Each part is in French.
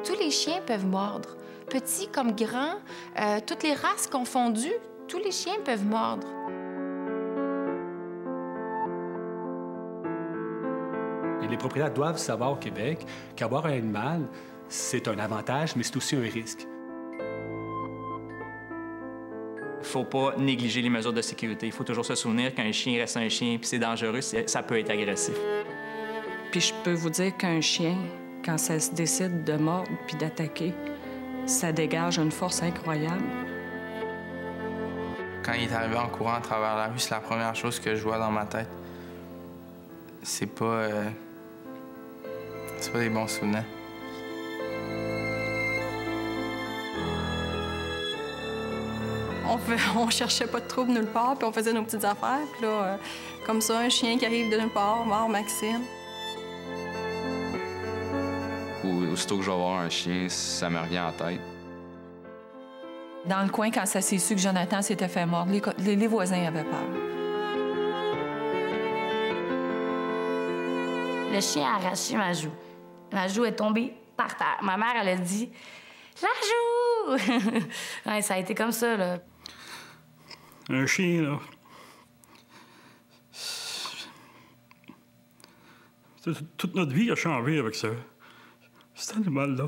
Tous les chiens peuvent mordre. Petits comme grands, toutes les races confondues, tous les chiens peuvent mordre. Et les propriétaires doivent savoir au Québec qu'avoir un animal, c'est un avantage, mais c'est aussi un risque. Il ne faut pas négliger les mesures de sécurité. Il faut toujours se souvenir qu'un chien reste un chien, puis c'est dangereux, ça peut être agressif. Puis je peux vous dire qu'un chien, quand ça se décide de mordre puis d'attaquer, ça dégage une force incroyable. Quand il est arrivé en courant à travers la rue, c'est la première chose que je vois dans ma tête. C'est pas des bons souvenirs. On cherchait pas de trouble nulle part, puis on faisait nos petites affaires. Puis là, comme ça, un chien qui arrive de nulle part, mort Maxime. Aussitôt que je vais voir un chien, ça me revient en tête. Dans le coin, quand ça s'est su que Jonathan s'était fait mordre, les voisins avaient peur. Le chien a arraché ma joue. Ma joue est tombée par terre. Ma mère, elle a dit « La joue! » Ouais, ça a été comme ça, là. Un chien, là. Toute notre vie a changé avec ça. Cet animal-là.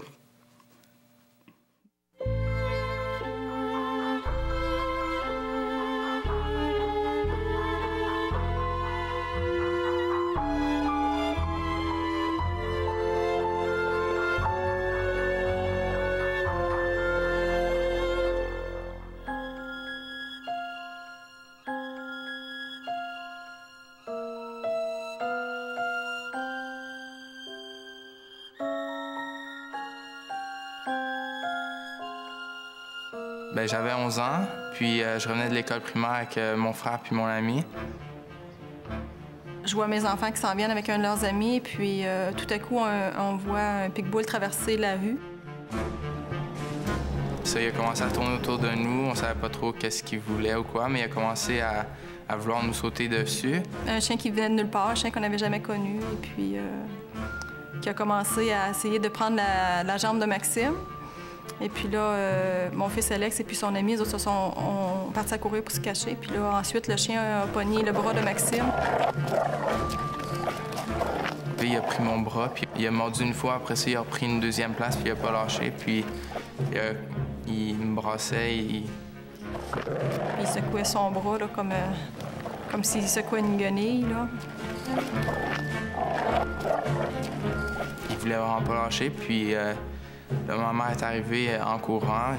J'avais 11 ans, puis je revenais de l'école primaire avec mon frère puis mon ami. Je vois mes enfants qui s'en viennent avec un de leurs amis, puis tout à coup, on voit un pitbull traverser la rue. Ça, il a commencé à tourner autour de nous. On savait pas trop qu'est-ce qu'il voulait ou quoi, mais il a commencé à vouloir nous sauter dessus. Un chien qui venait de nulle part, un chien qu'on n'avait jamais connu, et puis qui a commencé à essayer de prendre la jambe de Maxime. Et puis là, mon fils Alex et puis son ami, ils autres ont parti à courir pour se cacher. Puis là, ensuite, le chien a pogné le bras de Maxime. Puis il a pris mon bras, puis il a mordu une fois. Après ça, il a repris une deuxième place, puis il a pas lâché. Puis il me brassait, Il secouait son bras, là, comme s'il secouait une guenille, là. Il voulait vraiment pas lâcher, puis... Là, ma mère est arrivée en courant.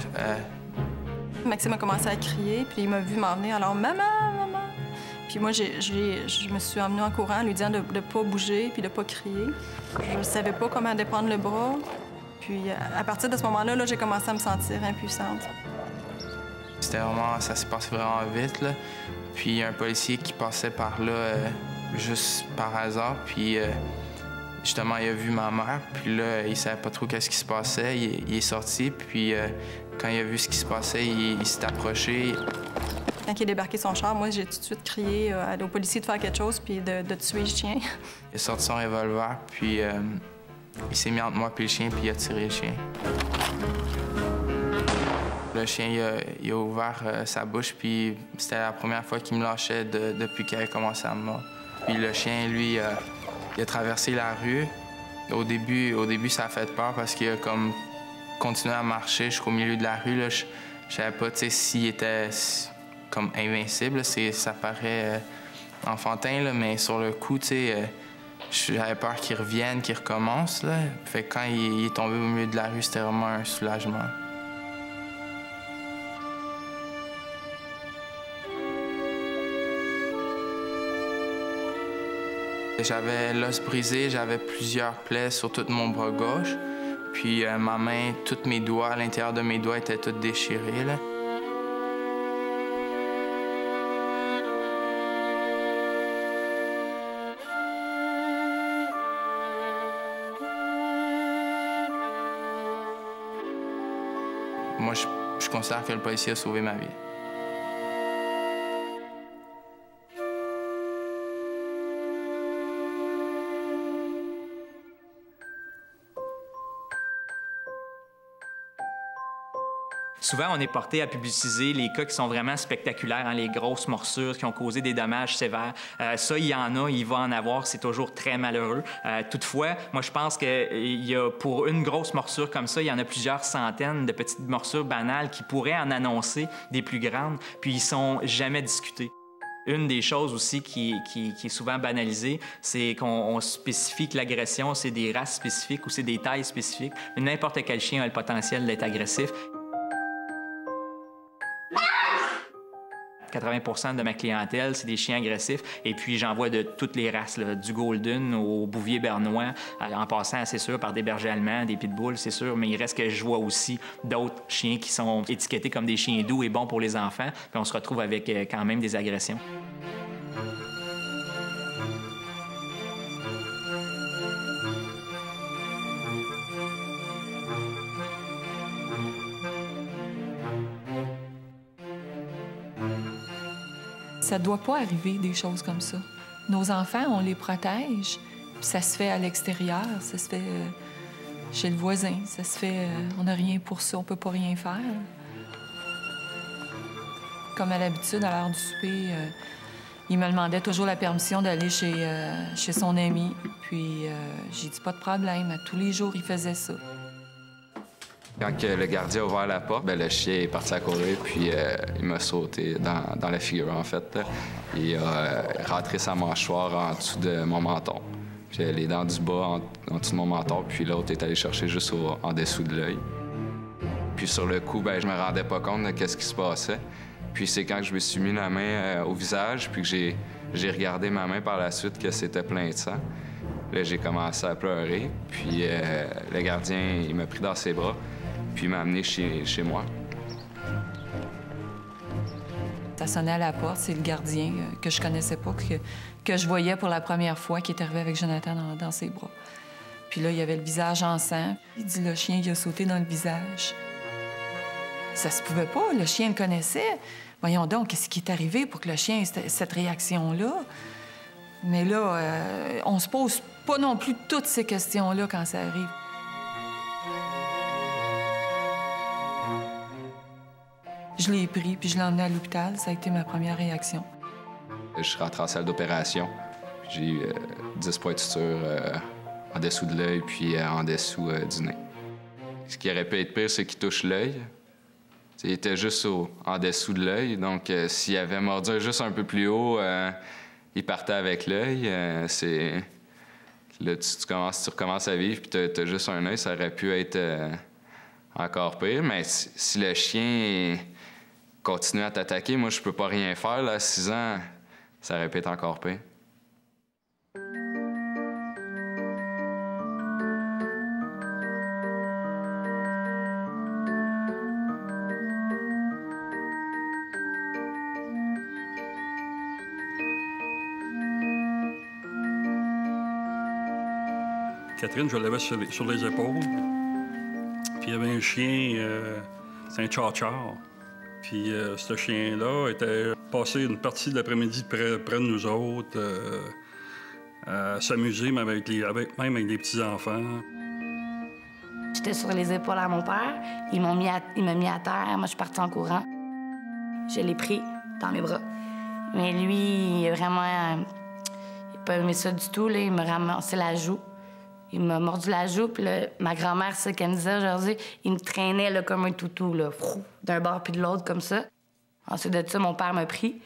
Maxime a commencé à crier, puis il m'a vu m'en venir. Alors, maman, maman! Puis moi, je me suis emmenée en courant, lui disant de ne pas bouger puis de ne pas crier. Je ne savais pas comment déprendre le bras. Puis à partir de ce moment-là, là, j'ai commencé à me sentir impuissante. Ça s'est passé vraiment vite, là. Puis il y a un policier qui passait par là juste par hasard, puis... Justement, il a vu ma mère, puis là, il savait pas trop qu'est-ce qui se passait. Il est sorti, puis quand il a vu ce qui se passait, il s'est approché. Quand il a débarqué son char, moi, j'ai tout de suite crié aux policiers de faire quelque chose puis de tuer le chien. Il a sorti son revolver, puis il s'est mis entre moi et le chien, puis il a tiré le chien. Le chien, il a ouvert sa bouche, puis c'était la première fois qu'il me lâchait depuis qu'il avait commencé à me mordre. Puis le chien, lui, il a traversé la rue. Au début, ça a fait peur parce qu'il a comme continué à marcher jusqu'au milieu de la rue. Là. Je savais pas s'il était comme invincible. Ça paraît enfantin, là, mais sur le coup, j'avais peur qu'il revienne, qu'il recommence. Là. Fait que quand il est tombé au milieu de la rue, c'était vraiment un soulagement. J'avais l'os brisé, j'avais plusieurs plaies sur tout mon bras gauche. Puis ma main, tous mes doigts, à l'intérieur de mes doigts étaient tous déchirés. Là. Moi, je considère que le policier a sauvé ma vie. Souvent, on est porté à publiciser les cas qui sont vraiment spectaculaires, hein, les grosses morsures qui ont causé des dommages sévères. Ça, il y en a, il va en avoir, c'est toujours très malheureux. Toutefois, moi, je pense qu'il y a, pour une grosse morsure comme ça, il y en a plusieurs centaines de petites morsures banales qui pourraient en annoncer des plus grandes, puis ils sont jamais discutés. Une des choses aussi qui est souvent banalisée, c'est qu'on spécifie que l'agression, c'est des races spécifiques ou c'est des tailles spécifiques. Mais n'importe quel chien a le potentiel d'être agressif. 80% de ma clientèle, c'est des chiens agressifs. Et puis, j'en vois de toutes les races, là, du golden au bouvier bernois, en passant, c'est sûr, par des bergers allemands, des pitbulls, c'est sûr. Mais il reste que je vois aussi d'autres chiens qui sont étiquetés comme des chiens doux et bons pour les enfants. Puis on se retrouve avec quand même des agressions. Ça ne doit pas arriver, des choses comme ça. Nos enfants, on les protège, puis ça se fait à l'extérieur, ça se fait chez le voisin, ça se fait... on n'a rien pour ça, on peut pas rien faire. Comme à l'habitude, à l'heure du souper, il me demandait toujours la permission d'aller chez son ami, puis j'ai dit pas de problème, à tous les jours, il faisait ça. Quand le gardien a ouvert la porte, le chien est parti à courir, puis il m'a sauté dans la figure, en fait. Il a rentré sa mâchoire en dessous de mon menton. Puis les dents du bas en dessous de mon menton, puis l'autre est allé chercher juste en dessous de l'œil. Puis sur le coup, je me rendais pas compte de ce qui se passait. Puis c'est quand je me suis mis la main au visage, puis que j'ai regardé ma main par la suite, que c'était plein de sang. Là, j'ai commencé à pleurer, puis le gardien, il m'a pris dans ses bras. Puis il m'a amené chez moi. Ça sonnait à la porte, c'est le gardien que je connaissais pas, que je voyais pour la première fois, qui est arrivé avec Jonathan dans ses bras. Puis là, il y avait le visage en sang. Il dit, le chien, il a sauté dans le visage. Ça se pouvait pas, le chien le connaissait. Voyons donc, qu'est-ce qui est arrivé pour que le chien ait cette réaction-là? Mais là, on se pose pas non plus toutes ces questions-là quand ça arrive. Je l'ai pris, puis je l'ai emmené à l'hôpital. Ça a été ma première réaction. Je suis rentré en salle d'opération. J'ai eu 10 points de suture en dessous de l'œil, puis en dessous du nez. Ce qui aurait pu être pire, c'est qu'il touche l'œil. Il était juste en dessous de l'œil, donc s'il avait mordu juste un peu plus haut, il partait avec l'œil. Là, tu recommences à vivre, puis t'as juste un œil, ça aurait pu être encore pire. Mais si le chien continue à t'attaquer, moi, je peux pas rien faire. Là, à 6 ans, ça aurait pu être encore pire. Catherine, je l'avais sur les épaules. Puis il y avait un chien, c'est un char-char. Puis ce chien-là était passé une partie de l'après-midi près de nous autres, à s'amuser, même avec les petits-enfants. J'étais sur les épaules à mon père. Il m'a mis à terre. Moi, je suis partie en courant. Je l'ai pris dans mes bras. Mais lui, il a vraiment... il n'a pas aimé ça du tout. Là. Il m'a ramassé la joue. Il m'a mordu la joue, puis là, ma grand-mère, c'est ce qu'elle me disait aujourd'hui, il me traînait là, comme un toutou, là, d'un bord puis de l'autre, comme ça. Ensuite de ça, mon père m'a pris.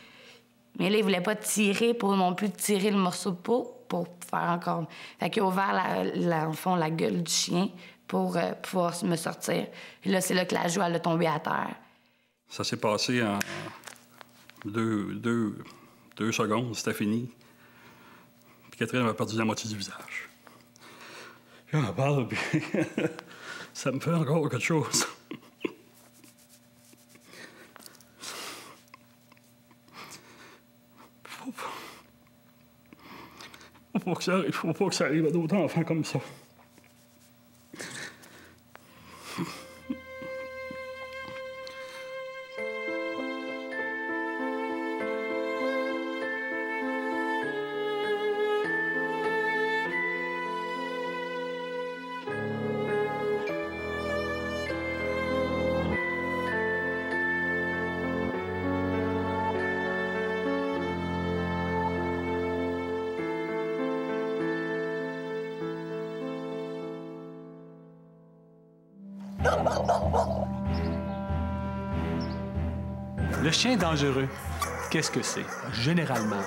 Mais là, il voulait pas tirer pour non plus tirer le morceau de peau pour faire encore... Fait qu'il a ouvert, au fond, la gueule du chien pour pouvoir me sortir. Puis là, c'est là que la joue, elle a tombé à terre. Ça s'est passé en deux secondes, c'était fini. Puis Catherine avait perdu la moitié du visage. J'en parle, puis ça me fait encore quelque chose. Faut pas que ça arrive à d'autres enfants comme ça. Le chien dangereux, qu'est-ce que c'est? Généralement,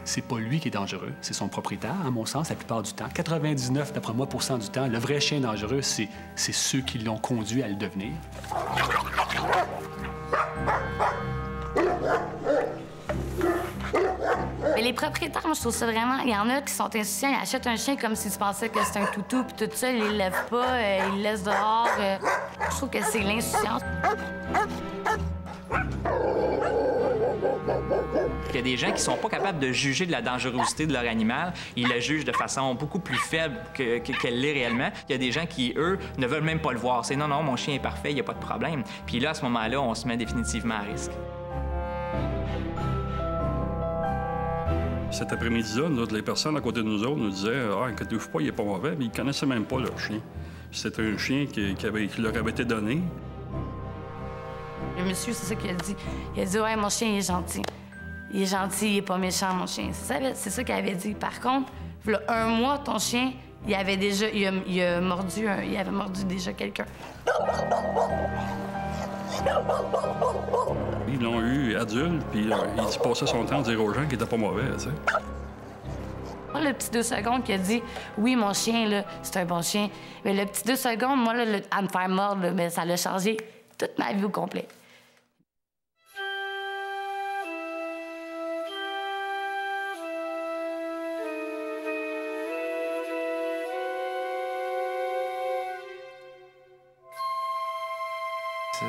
c'est pas lui qui est dangereux, c'est son propriétaire, à mon sens, la plupart du temps. 99, d'après moi, % du temps, le vrai chien dangereux, c'est ceux qui l'ont conduit à le devenir. Mais les propriétaires, moi, je trouve ça vraiment... Il y en a qui sont insouciants, ils achètent un chien comme s'ils pensaient que c'est un toutou, puis tout ça, ils le lèvent pas, ils le laissent dehors. Je trouve que c'est l'insouciance. Il y a des gens qui sont pas capables de juger de la dangerosité de leur animal. Ils la jugent de façon beaucoup plus faible qu'elle l'est réellement. Il y a des gens qui, eux, ne veulent même pas le voir. C'est « Non, non, mon chien est parfait, il n'y a pas de problème. » Puis là, à ce moment-là, on se met définitivement à risque. Cet après-midi-là, les personnes à côté de nous autres nous disaient « Ah, inquiétez-vous pas, il n'est pas mauvais. » Mais ils ne connaissaient même pas leur chien. C'était un chien qui leur avait été donné. Le monsieur, c'est ça qu'il a dit. Il a dit « Ouais, mon chien, il est gentil. Il est gentil, il est pas méchant, mon chien. » C'est ça qu'il avait dit. Par contre, il y a 1 mois, ton chien, il avait mordu déjà quelqu'un. Ils l'ont eu adulte, puis il passait son temps à dire aux gens qu'il était pas mauvais, tu sais. Le petit 2 secondes qui a dit « Oui, mon chien, là, c'est un bon chien. » Mais le petit 2 secondes, moi, là, à me faire mordre, là, mais ça l'a changé toute ma vie au complet.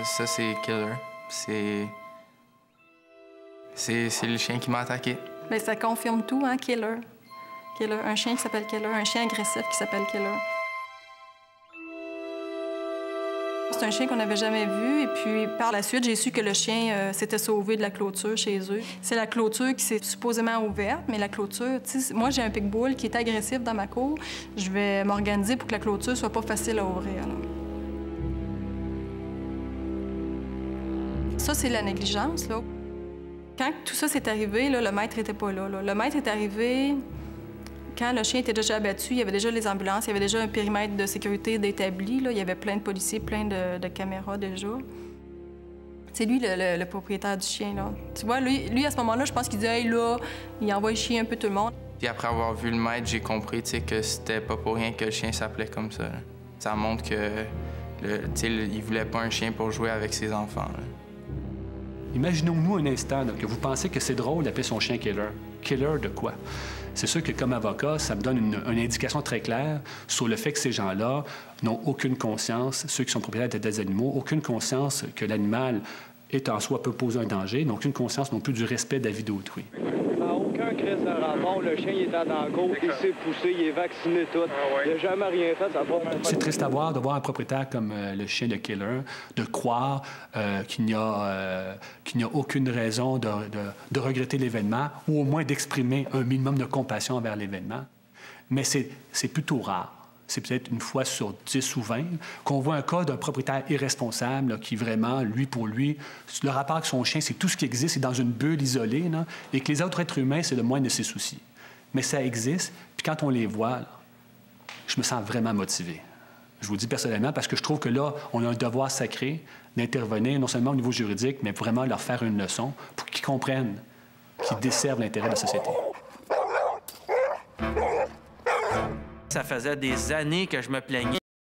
Ça, c'est Killer. C'est le chien qui m'a attaqué. Bien, ça confirme tout, hein, Killer. Killer. Un chien qui s'appelle Killer, un chien agressif qui s'appelle Killer. C'est un chien qu'on n'avait jamais vu, et puis par la suite, j'ai su que le chien s'était sauvé de la clôture chez eux. C'est la clôture qui s'est supposément ouverte, mais la clôture, tu sais, moi j'ai un pitbull qui est agressif dans ma cour. Je vais m'organiser pour que la clôture soit pas facile à ouvrir. Là. Ça, c'est la négligence, là. Quand tout ça s'est arrivé, là, le maître n'était pas là, là. Le maître est arrivé quand le chien était déjà abattu. Il y avait déjà les ambulances, il y avait déjà un périmètre de sécurité d'établi. Là. Il y avait plein de policiers, plein de caméras déjà. C'est lui le propriétaire du chien, là. Tu vois, lui à ce moment-là, je pense qu'il disait « Hey, là, il envoie chier un peu tout le monde. » Puis après avoir vu le maître, j'ai compris, tu sais, que c'était pas pour rien que le chien s'appelait comme ça. Là. Ça montre que, tu sais, il voulait pas un chien pour jouer avec ses enfants. Là. Imaginons-nous un instant là, que vous pensez que c'est drôle d'appeler son chien Killer. Killer de quoi? C'est sûr que comme avocat, ça me donne une indication très claire sur le fait que ces gens-là n'ont aucune conscience, ceux qui sont propriétaires des animaux, aucune conscience que l'animal est en soi peut poser un danger, n'ont aucune conscience non plus du respect de la vie d'autrui. Aucun crise de rapport, le chien il est dans la côte, il s'est poussé, il est vacciné tout. Il n'a jamais rien fait, ça va. C'est triste à voir de voir un propriétaire comme le chien de Killer, de croire qu'il n'y a aucune raison de regretter l'événement ou au moins d'exprimer un minimum de compassion envers l'événement. Mais c'est plutôt rare. C'est peut-être une fois sur 10 ou 20 qu'on voit un cas d'un propriétaire irresponsable là, qui vraiment, lui pour lui, le rapport avec son chien, c'est tout ce qui existe, c'est dans une bulle isolée, là, et que les autres êtres humains, c'est le moindre de ses soucis. Mais ça existe, puis quand on les voit, là, je me sens vraiment motivé. Je vous le dis personnellement parce que je trouve que là, on a un devoir sacré d'intervenir, non seulement au niveau juridique, mais vraiment leur faire une leçon pour qu'ils comprennent, qu'ils desservent l'intérêt de la société. Ça faisait des années que je me plaignais